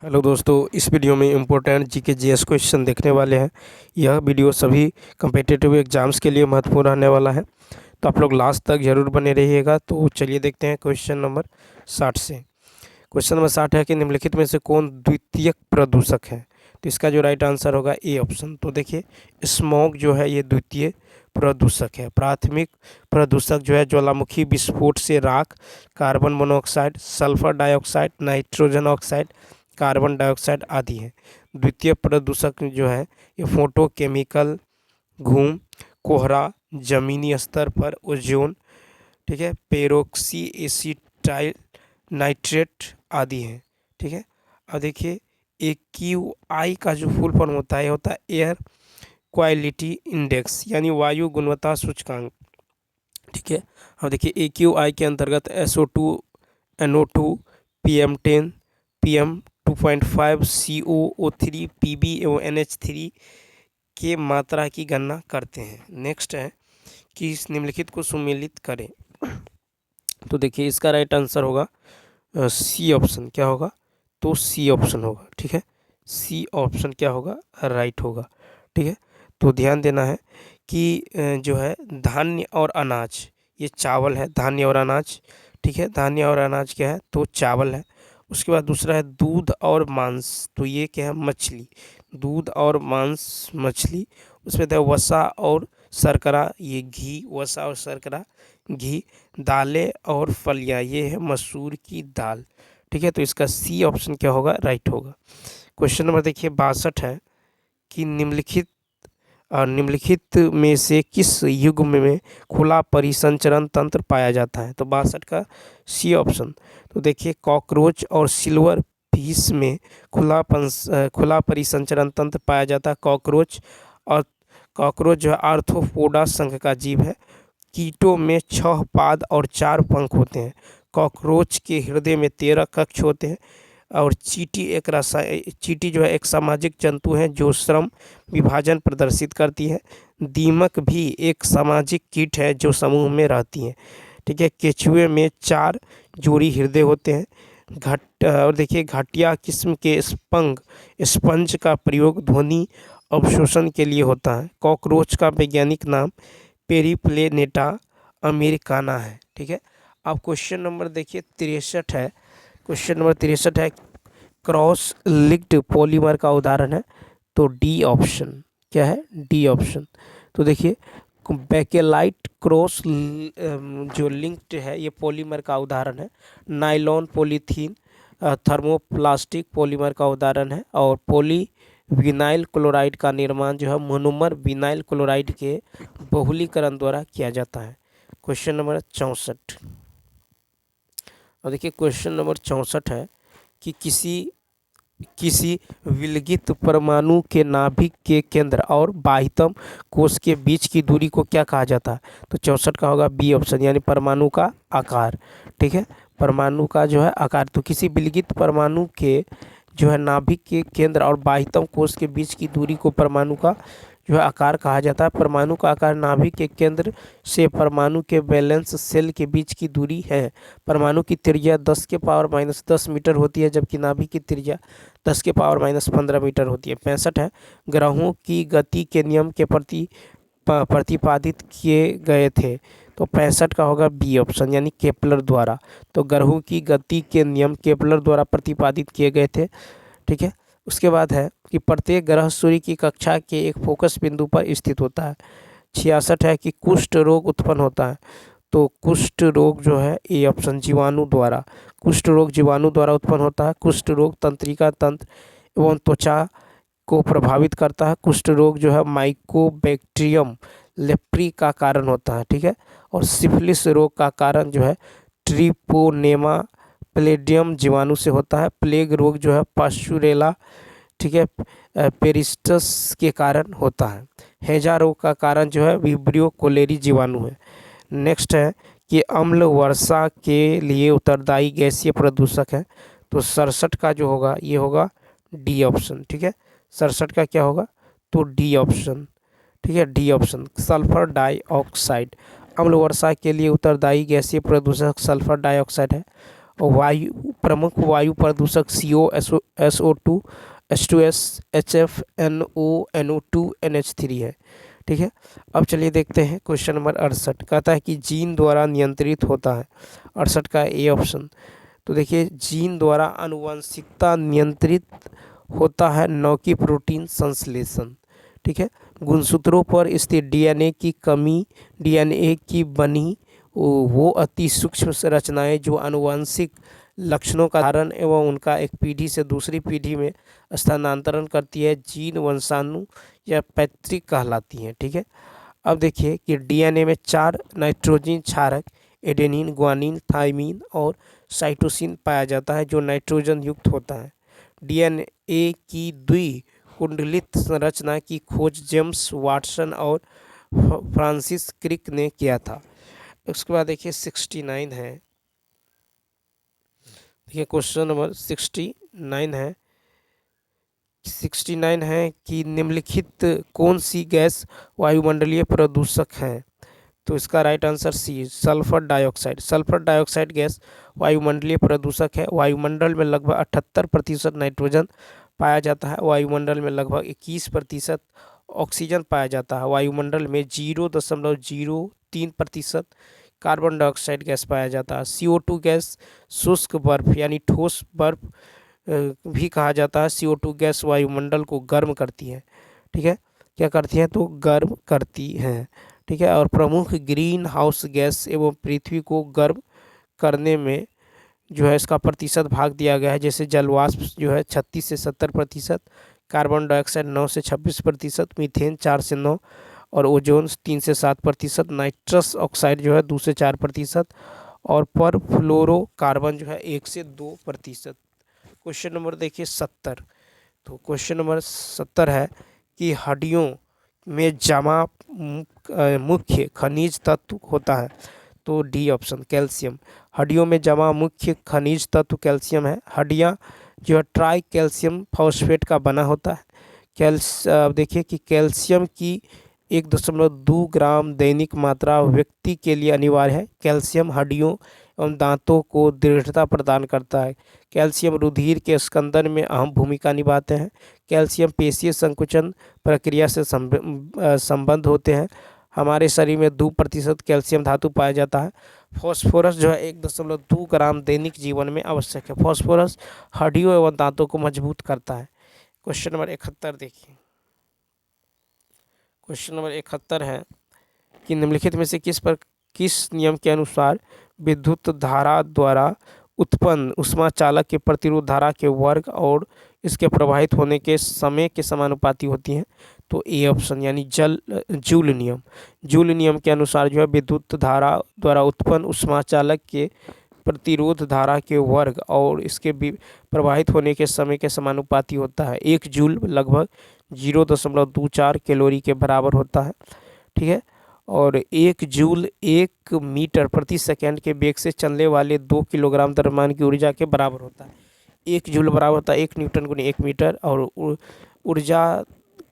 Hello दोस्तों, इस video में इम्पोर्टेंट जीके जीएस क्वेश्चन देखने वाले हैं। यह वीडियो सभी कम्पिटिटिव एग्जाम्स के लिए महत्वपूर्ण रहने वाला है, तो आप लोग लास्ट तक जरूर बने रहिएगा। तो चलिए देखते हैं क्वेश्चन नंबर 60 से। क्वेश्चन नंबर 60 है कि निम्नलिखित में से कौन द्वितीयक प्रदूषक है। तो इसका जो राइट आंसर होगा ए ऑप्शन। तो देखिए, स्मॉग जो है ये द्वितीय प्रदूषक है। प्राथमिक प्रदूषक जो है ज्वालामुखी विस्फोट से राख, carbon monoxide, sulphur dioxide, nitrogen oxide, carbon dioxide आदि है। द्वितीय प्रदूषक जो है ये फोटोकेमिकल, घूम, कोहरा, जमीनी स्तर पर ओजोन, ठीक है, पेरोक्सी एसिटाइल नाइट्रेट आदि हैं। ठीक है। अब देखिए, AQI का जो फुल फॉर्म होता है ये होता है एयर क्वालिटी इंडेक्स, यानी वायु गुणवत्ता सूचकांक। ठीक है। अब देखिए, AQI के अंतर्गत SO2, NO2, PM10, PM2.5, COO3, PB एवं NH3 के मात्रा की गणना करते हैं। नेक्स्ट है कि इस निम्नलिखित को सुमेलित करें। तो देखिए, इसका राइट आंसर होगा सी ऑप्शन। क्या होगा? तो सी ऑप्शन होगा। ठीक है, सी ऑप्शन क्या होगा? राइट होगा। ठीक है। तो ध्यान देना है कि जो है धान्य और अनाज, ये चावल है, धान्य और अनाज। ठीक है, धान्य और अनाज क्या है? तो चावल है। उसके बाद दूसरा है दूध और मांस, तो ये क्या है? मछली। दूध और मांस मछली। उसमें है वसा और शर्करा, ये घी। वसा और शर्करा घी। दालें और फलियां, ये है मसूर की दाल। ठीक है, तो इसका सी ऑप्शन क्या होगा? राइट होगा। क्वेश्चन नंबर देखिए 62 है कि निम्नलिखित में से किस युग में खुला परिसंचरण तंत्र पाया जाता है। तो 62 का सी ऑप्शन। तो देखिए, कॉकरोच और सिल्वर फिश में खुला परिसंचरण तंत्र पाया जाता है। कॉकरोच जो है आर्थ्रोपोडा संघ का जीव है। कीटों में 6 पाद और 4 पंख होते हैं। कॉकरोच के हृदय में 13 कक्ष होते हैं। और चींटी जो है एक सामाजिक जंतु है जो श्रम विभाजन प्रदर्शित करती है। दीमक भी एक सामाजिक कीट है जो समूह में रहती है। ठीक है। केचुए में 4 जोड़ी हृदय होते हैं। और देखिए, घाटिया किस्म के स्पंज का प्रयोग ध्वनि अवशोषण के लिए होता है। कॉकरोच का वैज्ञानिक नाम पेरिप्लेनेटा अमेरिकाना है। ठीक है। अब क्वेश्चन नंबर देखिए 63 है। क्वेश्चन नंबर 63 है, क्रॉस लिंक्ड पॉलीमर का उदाहरण है। तो डी ऑप्शन। क्या है? D option. तो देखिए, बेकेलाइट क्रॉस जो लिंक्ड है ये पॉलीमर का उदाहरण है। नाइलॉन, पॉलीथीन, थर्मोप्लास्टिक पॉलीमर का उदाहरण है। और विनाइल क्लोराइड का निर्माण जो है मोनोमर विनाइल क्लोराइड के बहुलीकरण द्वारा किया जाता है। Question number 64। और देखिए, क्वेश्चन नंबर 64 है कि किसी विलगित परमाणु के नाभिक के केंद्र और बाह्यतम कोश के बीच की दूरी को क्या कहा जाता है। तो 64 का होगा बी ऑप्शन, यानी परमाणु का आकार। ठीक है, परमाणु का जो है आकार। तो किसी विलगित परमाणु के जो है नाभिक के केंद्र और बाह्यतम कोश के बीच की दूरी को परमाणु का जो है आकार कहा जाता है। परमाणु का आकार नाभिक के केंद्र से परमाणु के वैलेंस सेल के बीच की दूरी है। परमाणु की त्रिज्या 10⁻⁻10 मीटर होती है, जबकि नाभिक की त्रिज्या 10⁻⁻15 मीटर होती है। 65 है, ग्रहों की गति के नियम के प्रतिपादित किए गए थे। तो 65 का होगा बी ऑप्शन, यानी केपलर द्वारा। तो ग्रहों की गति के नियम केपलर द्वारा प्रतिपादित किए गए थे। ठीक है। उसके बाद है कि प्रत्येक ग्रह सूर्य की कक्षा के एक फोकस बिंदु पर स्थित होता है। 66 है कि कुष्ठ रोग उत्पन्न होता है। तो कुष्ठ रोग जो है ए ऑप्शन, जीवाणु द्वारा। कुष्ठ रोग जीवाणु द्वारा उत्पन्न होता है। कुष्ठ रोग तंत्रिका तंत्र एवं त्वचा को प्रभावित करता है। कुष्ठ रोग जो है माइकोबैक्टीरियम लेप्री का कारण होता है। ठीक है। और सिफिलिस रोग का कारण जो है ट्रिपोनेमा प्लेडियम जीवाणु से होता है। प्लेग रोग जो है पास्चुरेला, ठीक है, पेरिस्टस के कारण होता है। हैजा रोग का कारण जो है विब्रियो कोलेरी जीवाणु है। नेक्स्ट है कि अम्ल वर्षा के लिए उत्तरदायी गैसीय प्रदूषक है। तो 67 का जो होगा ये होगा डी ऑप्शन। ठीक है, 67 का क्या होगा? तो डी ऑप्शन। ठीक है, डी ऑप्शन, सल्फर डाइऑक्साइड। अम्ल वर्षा के लिए उत्तरदायी गैसीय प्रदूषक सल्फर डाइऑक्साइड है। और वायु प्रमुख वायु प्रदूषक CO, SO2, H2S, HF, NO, NO2, NH3 है। ठीक है, अब चलिए देखते हैं क्वेश्चन नंबर 68। कहता है कि जीन द्वारा नियंत्रित होता है। 68 का ए ऑप्शन। तो देखिए, जीन द्वारा आनुवंशिकता नियंत्रित होता है, न कि प्रोटीन संश्लेषण। ठीक है, गुणसूत्रों पर स्थित डीएनए की कमी, डीएनए की बनी वो अति सूक्ष्म रचनाएं जो आनुवंशिक लक्षणों का धारण एवं उनका एक पीढ़ी से दूसरी पीढ़ी में स्थानांतरण करती है, जीन वंशाणु या पैतृक कहलाती हैं। ठीक है, अब देखिए कि डीएनए में 4 नाइट्रोजन क्षारक एडेनिन, ग्वानिन, थाइमिन और साइटोसिन पाया जाता है जो नाइट्रोजन युक्त होता है। डीएनए की द्विकुंडलित संरचना की खोज जेम्स वाटसन और फ्रांसिस क्रिक ने किया था। उसके बाद देखिए 69 है। देखिए क्वेश्चन नंबर 69 है कि निम्नलिखित कौन सी गैस वायुमंडलीय प्रदूषक है। तो इसका right answer C, sulphur dioxide. Sulphur dioxide gas वायुमंडलीय प्रदूषक है। वायुमंडल में लगभग 78% नाइट्रोजन पाया जाता है। वायुमंडल में लगभग 21% ऑक्सीजन पाया जाता है। वायुमंडल में 0.03% कार्बन डाइऑक्साइड गैस पाया जाता है। CO2 गैस शुष्क बर्फ यानी ठोस बर्फ भी कहा जाता है। CO2 गैस वायुमंडल को गर्म करती है। ठीक है, क्या करती है, तो गर्म करती हैं। ठीक है, और प्रमुख ग्रीन हाउस गैस एवं पृथ्वी को गर्म करने में जो है इसका प्रतिशत भाग दिया गया है। जैसे जलवाष्प जो है 36 से 70%, कार्बन डाइऑक्साइड 9 से 26%, मीथेन 4 से 9 और ओजोन 3 से 7%, नाइट्रस ऑक्साइड जो है 2 से 4% और पर फ्लोरोकार्बन जो है 1 से 2%। क्वेश्चन नंबर देखिए 70। तो क्वेश्चन नंबर 70 है कि हड्डियों में जमा मुख्य खनिज तत्व होता है। तो डी ऑप्शन, कैल्शियम। हड्डियों में जमा मुख्य खनिज तत्व कैल्शियम है। हड्डियाँ जो है ट्राई कैल्शियम फॉस्फेट का बना होता है। देखिए कि कैल्शियम की 1.2 ग्राम दैनिक मात्रा व्यक्ति के लिए अनिवार्य है। कैल्शियम हड्डियों एवं दांतों को दृढ़ता प्रदान करता है। कैल्शियम रुधिर के स्कंदन में अहम भूमिका निभाते हैं। कैल्शियम पेशीय संकुचन प्रक्रिया से संबंध होते हैं। हमारे शरीर में 2% कैल्शियम धातु पाया जाता है। फॉस्फोरस जो है 1.2 ग्राम दैनिक जीवन में आवश्यक है। फॉस्फोरस हड्डियों एवं दांतों को मजबूत करता है। क्वेश्चन नंबर 71 देखिए। क्वेश्चन नंबर 71 है कि निम्नलिखित में से किस नियम के अनुसार विद्युत धारा द्वारा उत्पन्न ऊष्मा चालक के प्रतिरोध धारा के वर्ग और इसके प्रवाहित होने के समय के समानुपाती होती हैं। तो ए ऑप्शन यानी जूल नियम। जूल नियम के अनुसार जो है विद्युत धारा द्वारा उत्पन्न ऊष्मा चालक के प्रतिरोध धारा के वर्ग और इसके प्रवाहित होने के समय के समानुपाती होता है। 1 जूल लगभग 0.24 कैलोरी के बराबर होता है। ठीक है, और 1 जूल 1 मीटर प्रति सेकंड के वेग से चलने वाले 2 किलोग्राम द्रव्यमान की ऊर्जा के बराबर होता है। 1 जूल बराबर होता है 1 न्यूटन गुनी 1 मीटर और ऊर्जा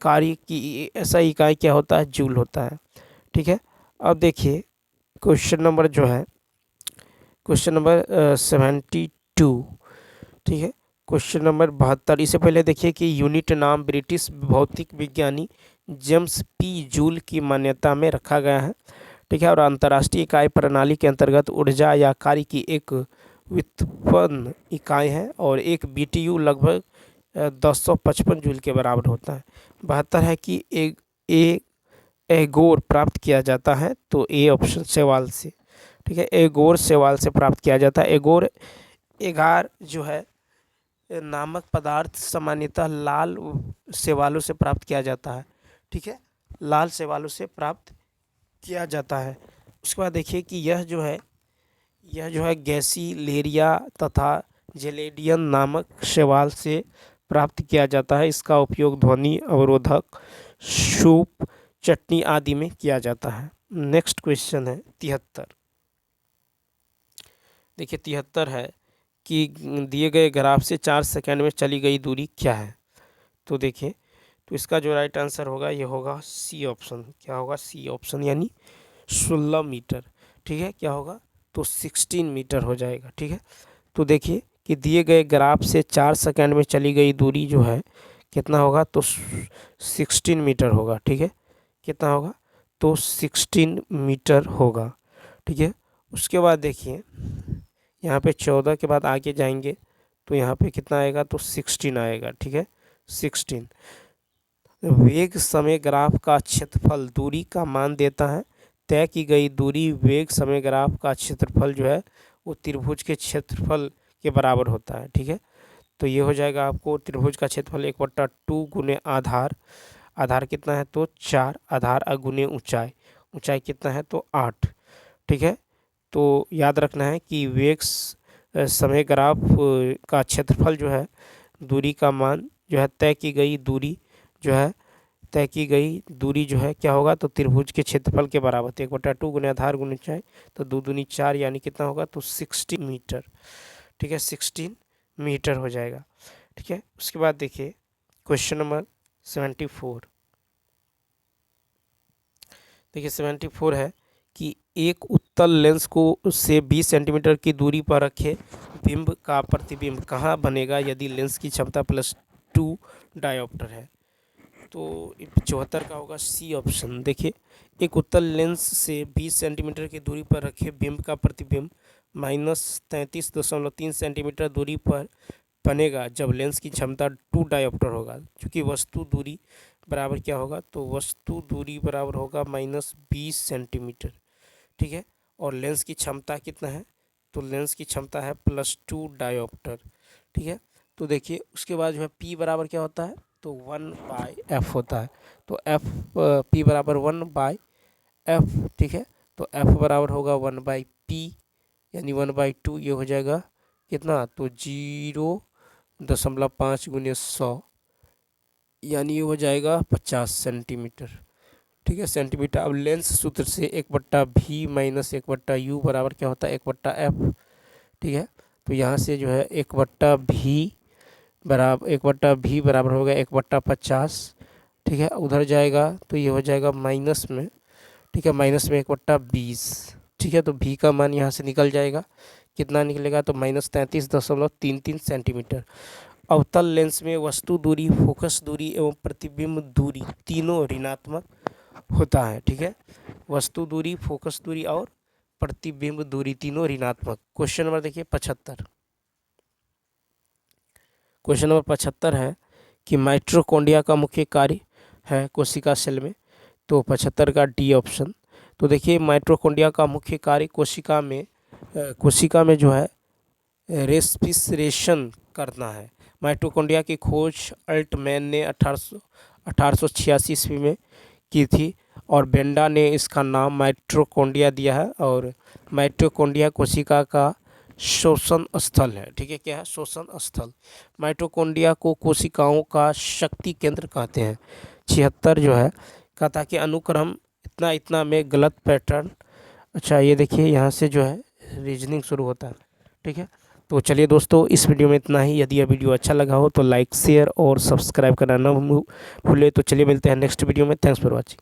कार्य की ऐसा इकाई क्या होता है, जूल होता है। ठीक है, अब देखिए क्वेश्चन नंबर जो है क्वेश्चन नंबर 72। ठीक है, क्वेश्चन नंबर 72। इससे पहले देखिए कि यूनिट नाम ब्रिटिश भौतिक विज्ञानी जेम्स पी जूल की मान्यता में रखा गया है। ठीक है, और अंतर्राष्ट्रीय इकाई प्रणाली के अंतर्गत ऊर्जा या कार्य की एक व्युत्पन्न इकाई है और एक BTU लगभग 1055 जूल के बराबर होता है। 72 है कि एगोर प्राप्त किया जाता है। तो ए ऑप्शन शैवाल से। ठीक है, एगोर शैवाल से प्राप्त किया जाता है। एगार जो है नामक पदार्थ सामान्यतः लाल शैवालों से प्राप्त किया जाता है। ठीक है, लाल शैवालों से प्राप्त किया जाता है। उसके बाद देखिए कि यह जो है गैसीलेरिया तथा जेलेडियन नामक शैवाल से प्राप्त किया जाता है। इसका उपयोग ध्वनि अवरोधक, सूप, चटनी आदि में किया जाता है। नेक्स्ट क्वेश्चन है 73। देखिए 73 है कि दिए गए ग्राफ से 4 सेकंड में चली गई दूरी क्या है। तो देखिए, तो इसका जो राइट आंसर होगा ये होगा सी ऑप्शन। क्या होगा, सी ऑप्शन यानी 16 मीटर। ठीक है, क्या होगा, तो 16 मीटर हो जाएगा। ठीक है, तो देखिए कि दिए गए ग्राफ से 4 सेकंड में चली गई दूरी जो है कितना होगा, तो 16 मीटर होगा। ठीक है, कितना होगा, तो 16 मीटर होगा। ठीक है, उसके बाद देखिए यहाँ पे 14 के बाद आगे जाएंगे तो यहाँ पे कितना आएगा, तो 16 आएगा। ठीक है, 16। वेग समय ग्राफ का क्षेत्रफल दूरी का मान देता है। तय की गई दूरी वेग समय ग्राफ का क्षेत्रफल जो है वो त्रिभुज के क्षेत्रफल के बराबर होता है। ठीक है, तो ये हो जाएगा आपको त्रिभुज का क्षेत्रफल 1/2 गुने आधार, आधार कितना है, तो 4, आधार गुने ऊंचाई, ऊंचाई कितना है, तो 8। ठीक है, तो याद रखना है कि वेग समय ग्राफ का क्षेत्रफल जो है दूरी का मान जो है तय की गई दूरी जो है तय की गई दूरी जो है क्या होगा, तो त्रिभुज के क्षेत्रफल के बराबर। तो 1/2 गुने आधार गुने ऊंचाई, तो 2 दूनी 4 यानी कितना होगा, तो 16 मीटर। ठीक है, 16 मीटर हो जाएगा। ठीक है, उसके बाद देखिए क्वेश्चन नंबर 74। देखिए 74 है कि एक उत्तल लेंस को से 20 सेंटीमीटर की दूरी पर रखे बिंब का प्रतिबिंब कहाँ बनेगा यदि लेंस की क्षमता +2 डायोप्टर है। तो 74 का होगा सी ऑप्शन। देखिए एक उत्तल लेंस से 20 सेंटीमीटर की दूरी पर रखे बिंब का प्रतिबिंब -33.3 सेंटीमीटर दूरी पर बनेगा जब लेंस की क्षमता 2 डायोप्टर होगा। क्योंकि वस्तु दूरी बराबर क्या होगा, तो वस्तु दूरी बराबर होगा -20 सेंटीमीटर। ठीक है, और लेंस की क्षमता कितना है, तो लेंस की क्षमता है +2 डायोप्टर। ठीक है, तो देखिए उसके बाद जो है P बराबर क्या होता है, तो 1/f होता है। तो F P बराबर 1/f। ठीक है, तो F बराबर होगा 1/P यानी 1/2। ये हो जाएगा कितना, तो 0.5 गुने 100 यानी ये हो जाएगा 50 सेंटीमीटर। ठीक है, सेंटीमीटर। अब लेंस सूत्र से 1/v माइनस 1/u बराबर क्या होता है, 1/f। ठीक है, तो यहाँ से जो है 1/v बराबर होगा 1/50। ठीक है, उधर जाएगा तो ये हो जाएगा माइनस में। ठीक है, माइनस में 1/20। ठीक है, तो v का मान यहाँ से निकल जाएगा, कितना निकलेगा, तो -33.33 सेंटीमीटर। अवतल लेंस में वस्तु दूरी, फोकस दूरी एवं प्रतिबिंब दूरी तीनों ऋणात्मक होता है। ठीक है, वस्तु दूरी, फोकस दूरी और प्रतिबिंब दूरी तीनों ऋणात्मक। क्वेश्चन नंबर देखिए 75। क्वेश्चन नंबर 75 है कि माइटोकॉन्ड्रिया का मुख्य कार्य है कोशिका सेल में, तो 75 का डी ऑप्शन। तो देखिए माइटोकॉन्ड्रिया का मुख्य कार्य कोशिका में जो है रेस्पिरेशन करना है। माइटोकॉन्ड्रिया की खोज अल्टमैन ने 1886 ईस्वी में की थी और बेंडा ने इसका नाम माइटोकॉन्ड्रिया दिया है। और माइटोकॉन्ड्रिया कोशिका का शोषण स्थल है। ठीक है, क्या है, शोषण स्थल। माइटोकॉन्ड्रिया को कोशिकाओं का शक्ति केंद्र कहते हैं। 76 जो है कहता कि अनुक्रम इतना इतना में गलत पैटर्न। अच्छा ये देखिए यहाँ से जो है रीजनिंग शुरू होता है। ठीक है, तो चलिए दोस्तों इस वीडियो में इतना ही। यदि यह वीडियो अच्छा लगा हो तो लाइक, शेयर और सब्सक्राइब करना न भूले। तो चलिए मिलते हैं नेक्स्ट वीडियो में। Thanks for watching.